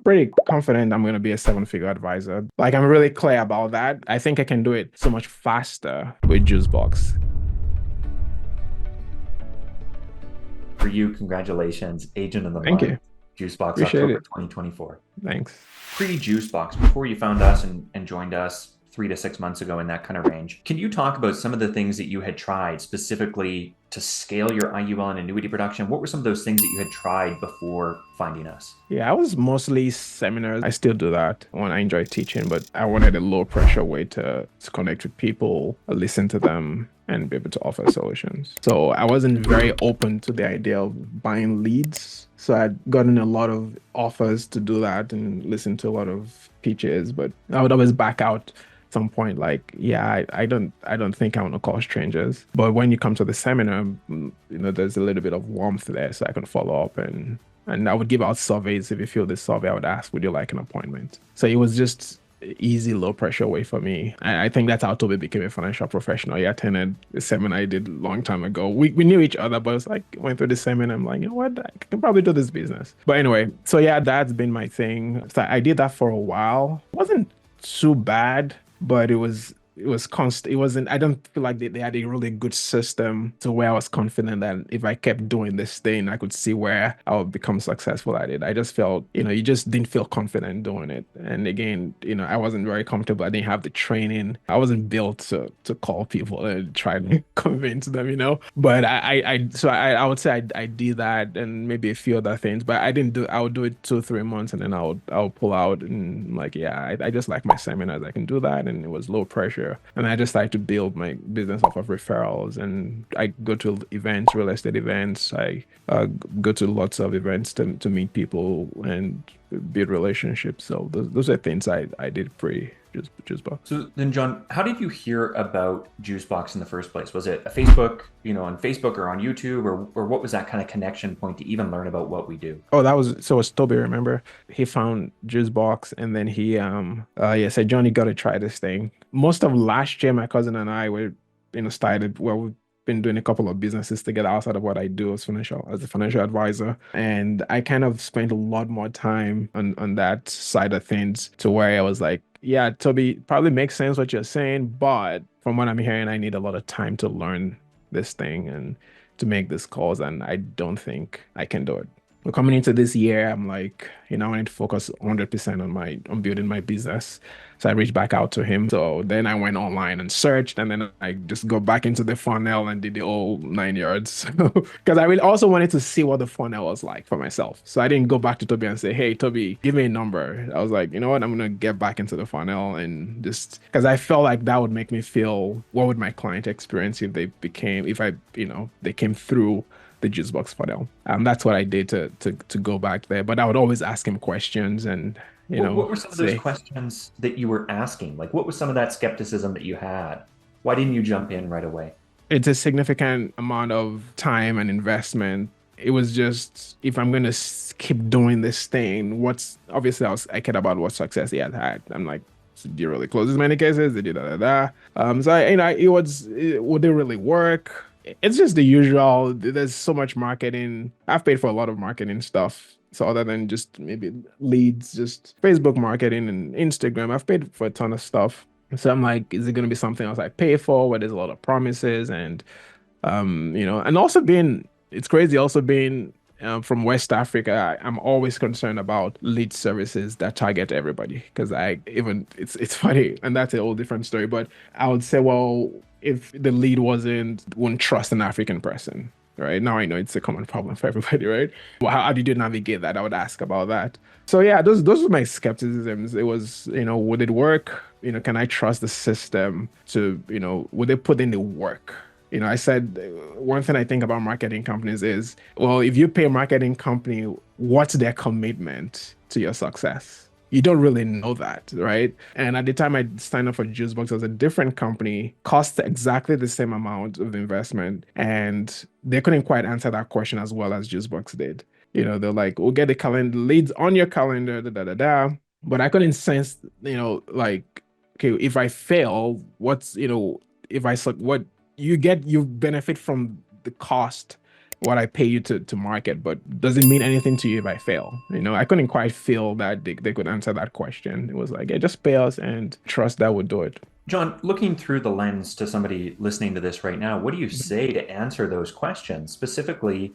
pretty confident I'm going to be a seven-figure advisor. Like, I'm really clear about that. I think I can do it so much faster with Juicebox. For you, congratulations, Agent of the Thank Month, you. Juicebox, Appreciate October it. 2024. Thanks. Pre-Juicebox, before you found us and joined us 3 to 6 months ago in that kind of range, can you talk about some of the things that you had tried specifically to scale your IUL and annuity production? What were some of those things that you had tried before finding us? Yeah, I was mostly seminars. I still do that when I enjoy teaching, but I wanted a low pressure way to connect with people, listen to them, and be able to offer solutions. So I wasn't very open to the idea of buying leads. So I'd gotten a lot of offers to do that and listen to a lot of pitches, but I would always back out some point, like, yeah, I don't think I want to call strangers. But when you come to the seminar, there's a little bit of warmth there, so I can follow up, and I would give out surveys. If you fill this survey, I would ask, would you like an appointment? So it was just easy, low pressure way for me. I think that's how Toby became a financial professional. He attended a seminar I did a long time ago. We knew each other, but it's like went through the seminar. I'm like, you know what? I can probably do this business. But anyway, so yeah, that's been my thing. So I did that for a while. It wasn't too bad, but it was constant. It wasn't, I don't feel like they had a really good system to where I was confident that if I kept doing this thing, I could see where I would become successful at it. I just felt, you just didn't feel confident doing it. And again, I wasn't very comfortable. I didn't have the training. I wasn't built to call people and try to convince them. But I would say I did that and maybe a few other things, but I would do it 2 3 months and then I would pull out and like, yeah, I just like my seminars. I can do that. And it was low pressure. And I just like to build my business off of referrals. And I go to events, real estate events. I go to lots of events to meet people and build relationships. So those are things I did just about. So then, John, how did you hear about Juicebox in the first place? Was it a Facebook, on Facebook or on YouTube, or what was that kind of connection point to even learn about what we do? Oh, it was Toby, remember? He found Juicebox and then he said, John, you gotta try this thing. Most of last year, my cousin and I were, started well, we've been doing a couple of businesses together outside of what I do as a financial advisor. And I kind of spent a lot more time on that side of things to where I was like, yeah, Toby, probably makes sense what you're saying, but from what I'm hearing, I need a lot of time to learn this thing and to make this calls, and I don't think I can do it. But coming into this year, I'm like, I need to focus 100% on building my business. So I reached back out to him. So then I went online and searched, and then I just go back into the funnel and did the whole 9 yards. Because I really also wanted to see what the funnel was like for myself. So I didn't go back to Toby and say, hey, Toby, give me a number. I was like, you know what? I'm gonna get back into the funnel and just because I felt like that would make me feel what would my client experience they came through the juice box funnel. That's what I did to go back there. But I would always ask him questions and What were some of those say questions that you were asking? Like, what was some of that skepticism that you had? Why didn't you jump in right away? it's a significant amount of time and investment. It was just if I'm gonna keep doing this thing, what's obviously I cared about what success he had had. I'm like, did you really close as many cases? Did you da da da? So would it really work? It's just the usual. There's so much marketing. I've paid for a lot of marketing stuff. So other than just maybe leads, just Facebook marketing and Instagram, I've paid for a ton of stuff. So I'm like, is it going to be something else I pay for where there's a lot of promises and and also it's crazy also being from West Africa. I'm always concerned about lead services that target everybody because it's funny and that's a whole different story. But I would say, well, if the lead wouldn't trust an African person, right? Now I know it's a common problem for everybody, right? Well, how did you navigate that? I would ask about that. So yeah, those were my skepticisms. It was, would it work? Can I trust the system to, would they put in the work? I said one thing I think about marketing companies is, well, if you pay a marketing company, what's their commitment to your success? You don't really know that, right? And at the time I signed up for Juicebox, it was a different company, cost exactly the same amount of investment, and they couldn't quite answer that question as well as Juicebox did. They're like, we'll get the calendar leads on your calendar, da da da da. But I couldn't sense, like, okay, if I fail, if I suck, what you benefit from the cost what I pay you to market, but does it mean anything to you if I fail? I couldn't quite feel that they could answer that question. It was like, yeah, just pay us and trust that would do it. John, looking through the lens to somebody listening to this right now, what do you Mhm. say to answer those questions? Specifically,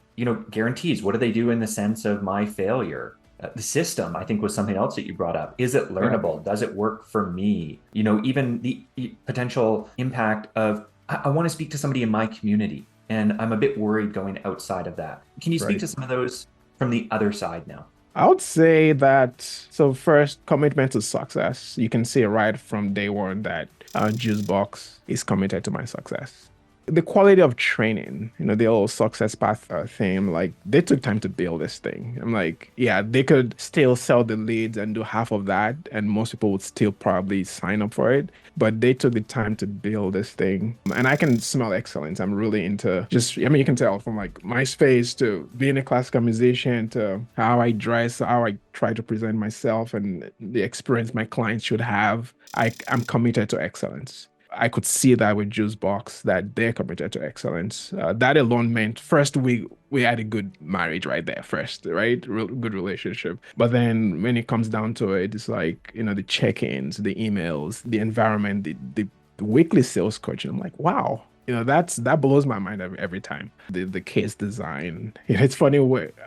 guarantees. What do they do in the sense of my failure? The system, I think, was something else that you brought up. Is it Yeah, learnable? Does it work for me? Even the potential impact of, I want to speak to somebody in my community, and I'm a bit worried going outside of that. Can you speak right. to some of those from the other side now? I would say that, so first, commitment to success. You can see right from day one that Juicebox is committed to my success. The quality of training, the whole success path thing, like they took time to build this thing. I'm like, yeah, they could still sell the leads and do half of that, and most people would still probably sign up for it. But they took the time to build this thing. And I can smell excellence. I'm really into just, I mean, you can tell from like my space to being a classical musician to how I dress, how I try to present myself, and the experience my clients should have. I'm committed to excellence. I could see that with Juicebox that they're committed to excellence. That alone meant first we had a good marriage right there first, right? Good relationship. But then when it comes down to it, it's like the check-ins, the emails, the environment, the weekly sales coaching. I'm like, wow. That blows my mind every time. The case design. It's funny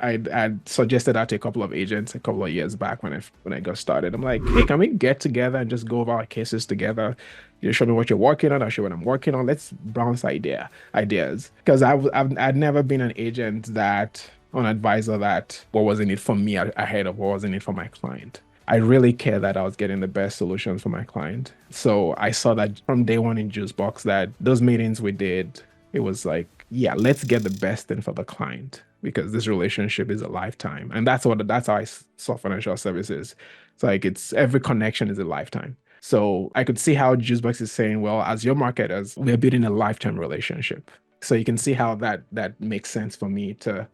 I suggested that to a couple of agents a couple of years back when I got started. I'm like, hey, can we get together and just go over our cases together? You show me what you're working on. I'll show you what I'm working on. Let's bounce ideas. Because I'd never been an agent an advisor that what was in it for me ahead of what was in it for my client. I really care that I was getting the best solutions for my client. So I saw that from day one in Juicebox that those meetings we did, it was like, yeah, let's get the best thing for the client because this relationship is a lifetime. And that's how I saw financial services. It's like every connection is a lifetime. So I could see how Juicebox is saying, well, as your marketers, we're building a lifetime relationship. So you can see how that makes sense for me to,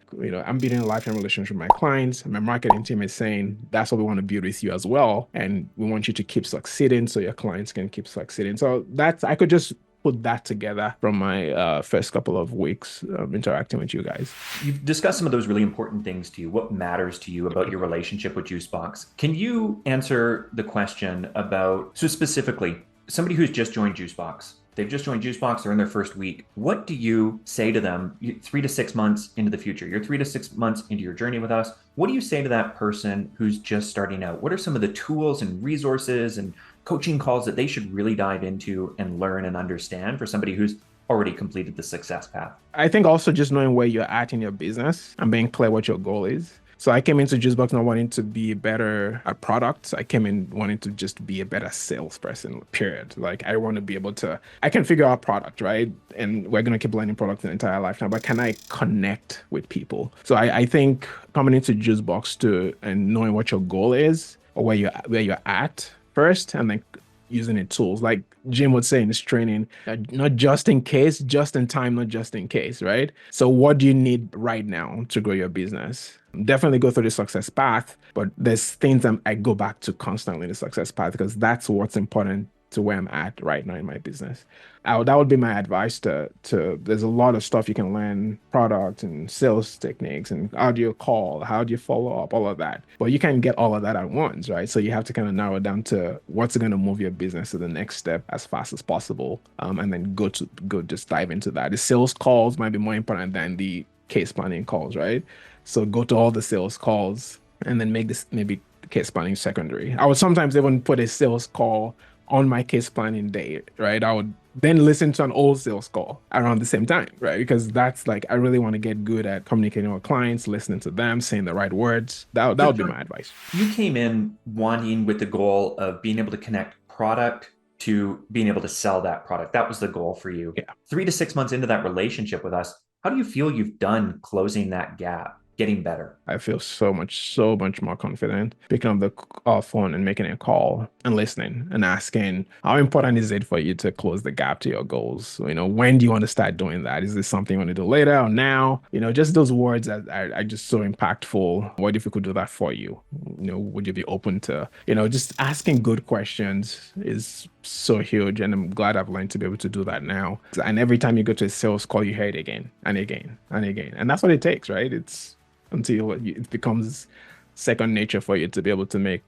I'm building a lifetime relationship with my clients. My marketing team is saying that's what we want to build with you as well. And we want you to keep succeeding so your clients can keep succeeding. So I could just put that together from my first couple of weeks interacting with you guys. You've discussed some of those really important things to you. What matters to you about your relationship with Juicebox? Can you answer the question about, so specifically, somebody who's just joined Juicebox? They've just joined Juicebox, they're in their first week. What do you say to them 3 to 6 months into the future? You're 3 to 6 months into your journey with us. What do you say to that person who's just starting out? What are some of the tools and resources and coaching calls that they should really dive into and learn and understand for somebody who's already completed the success path? I think also just knowing where you're at in your business and being clear what your goal is. So I came into Juicebox not wanting to be better at products. I came in wanting to just be a better salesperson, period. Like I want to be able to, I can figure out product, right? And we're going to keep learning product the entire lifetime, but can I connect with people? So I think coming into Juicebox and knowing what your goal is or where you're at first, and then using the tools like Jim would say in his training, not just in case, just in time, not just in case, right? So what do you need right now to grow your business? Definitely go through the success path, but there's things I go back to constantly in the success path because that's what's important to where I'm at right now in my business. That would be my advice there's a lot of stuff you can learn, product and sales techniques and how do you call, how do you follow up, all of that. But you can't get all of that at once, right? So you have to kind of narrow down to what's going to move your business to the next step as fast as possible. And then go just dive into that. The sales calls might be more important than the case planning calls, right? So go to all the sales calls and then make this maybe case planning secondary. I would sometimes even put a sales call on my case planning day, right? I would then listen to an old sales call around the same time, right? Because that's like, I really want to get good at communicating with clients, listening to them, saying the right words. That So, would be John, my advice. you came in wanting with the goal of being able to connect product to being able to sell that product. That was the goal for you. Yeah. 3 to 6 months into that relationship with us, how do you feel you've done closing that gap, getting better? I feel so much more confident picking up the phone and making a call and listening and asking, how important is it for you to close the gap to your goals? When do you want to start doing that? Is this something you want to do later or now? Just those words are just so impactful. What if we could do that for you? Would you be open to, just asking good questions is so huge, and I'm glad I've learned to be able to do that now. And every time you go to a sales call, you hear it again and again and again, and that's what it takes, right? It's until it becomes second nature for you to be able to make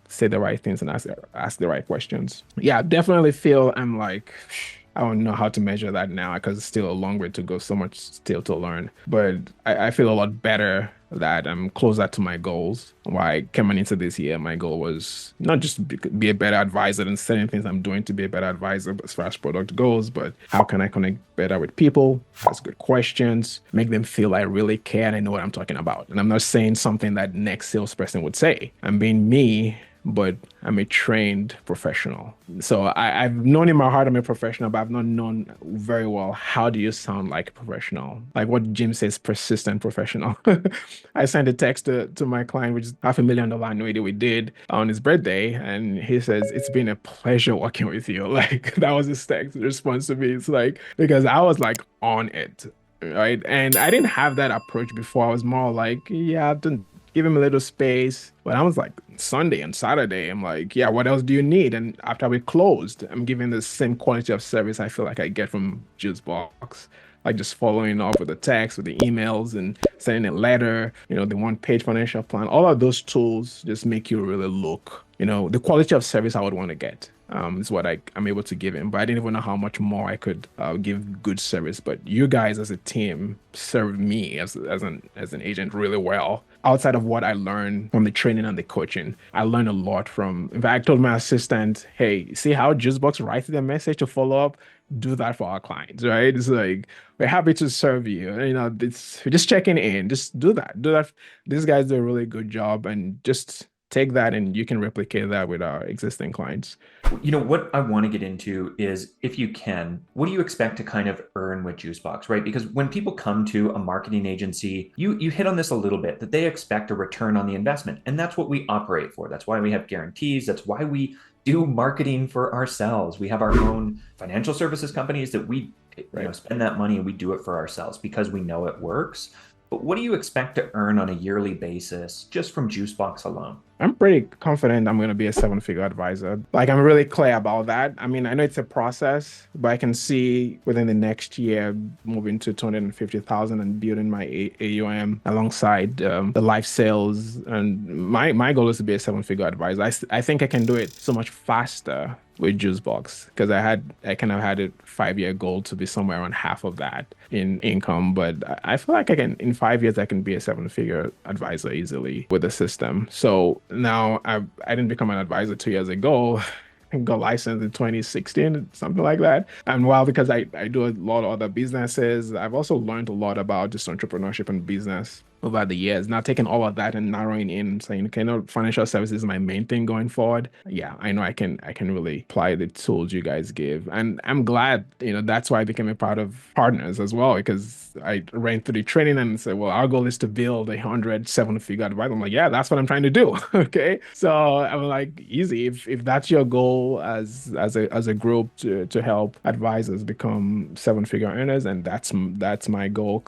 say the right things and ask the right questions. Yeah, I definitely feel I'm like I don't know how to measure that now because it's still a long way to go, so much still to learn. But I feel a lot better that I'm closer to my goals. Why coming into this year, my goal was not just be a better advisor and certain things I'm doing to be a better advisor as far as product goes, but how can I connect better with people, ask good questions, make them feel I really care and I know what I'm talking about. And I'm not saying something that next salesperson would say. I'm being me, but I'm a trained professional. So I've known in my heart I'm a professional, but I've not known very well how do you sound like a professional? Like what Jim says, persistent professional. I sent a text to my client, which is $500,000 annuity we did on his birthday, and he says, "It's been a pleasure working with you." Like that was his text response to me. It's like because I was like on it. Right. And I didn't have that approach before. I was more like, yeah, I've done give him a little space. But I was like Sunday and Saturday, I'm like, yeah, what else do you need? And after we closed, I'm giving the same quality of service I feel like I get from Juicebox. Like just following up with the text, with the emails, and sending a letter, the one-page financial plan. All of those tools just make you really look, the quality of service I would want to get. Is what I'm able to give him. But I didn't even know how much more I could give good service. But you guys as a team served me as an agent really well. Outside of what I learned from the training and the coaching, I learned a lot from. In fact, I told my assistant, "Hey, see how Juicebox writes the message to follow up? Do that for our clients, right? It's like we're happy to serve you. It's we're just checking in. Just do that. Do that. These guys do a really good job, and just." Take that and you can replicate that with our existing clients. What I want to get into is if you can, what do you expect to kind of earn with Juicebox, right? Because when people come to a marketing agency, you hit on this a little bit that they expect a return on the investment. And that's what we operate for. That's why we have guarantees. That's why we do marketing for ourselves. We have our own financial services companies that we spend that money and we do it for ourselves because we know it works. But what do you expect to earn on a yearly basis just from Juicebox alone? I'm pretty confident I'm going to be a seven-figure advisor. Like, I'm really clear about that. I mean, I know it's a process, but I can see within the next year moving to 250,000 and building my AUM alongside the life sales. And my goal is to be a seven-figure advisor. I think I can do it so much faster with Juicebox because I kind of had a 5-year goal to be somewhere around half of that in income. But I feel like in 5 years, I can be a seven-figure advisor easily with the system. So now I didn't become an advisor 2 years ago. I got licensed in 2016, something like that. And while because I do a lot of other businesses, I've also learned a lot about just entrepreneurship and business over the years. Now taking all of that and narrowing in, saying, okay, no, financial services is my main thing going forward. Yeah, I know I can really apply the tools you guys give. And I'm glad, that's why I became a part of partners as well, because I ran through the training and said, well, our goal is to build 107-figure advisor. I'm like, yeah, that's what I'm trying to do. Okay. So I'm like, easy. If that's your goal as a group to help advisors become seven-figure earners, and that's my goal,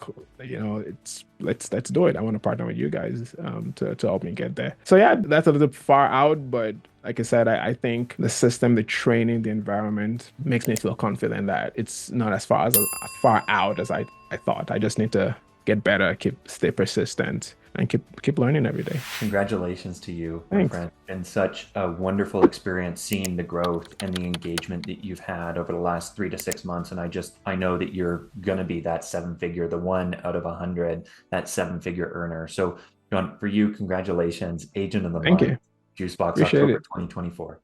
let's do it. I want to partner with you guys to help me get there. So yeah, that's a little far out, but like I said, I think the system, the training, the environment makes me feel confident that it's not as far out as I thought. I just need to get better, stay persistent, and keep learning every day. Congratulations to you, Thanks. my friend. And such a wonderful experience seeing the growth and the engagement that you've had over the last 3 to 6 months. And I know that you're going to be that seven-figure, the 1 out of 100, that seven-figure earner. So John, for you, congratulations. Agent of the Thank Month, you. Juicebox, Appreciate October it. 2024.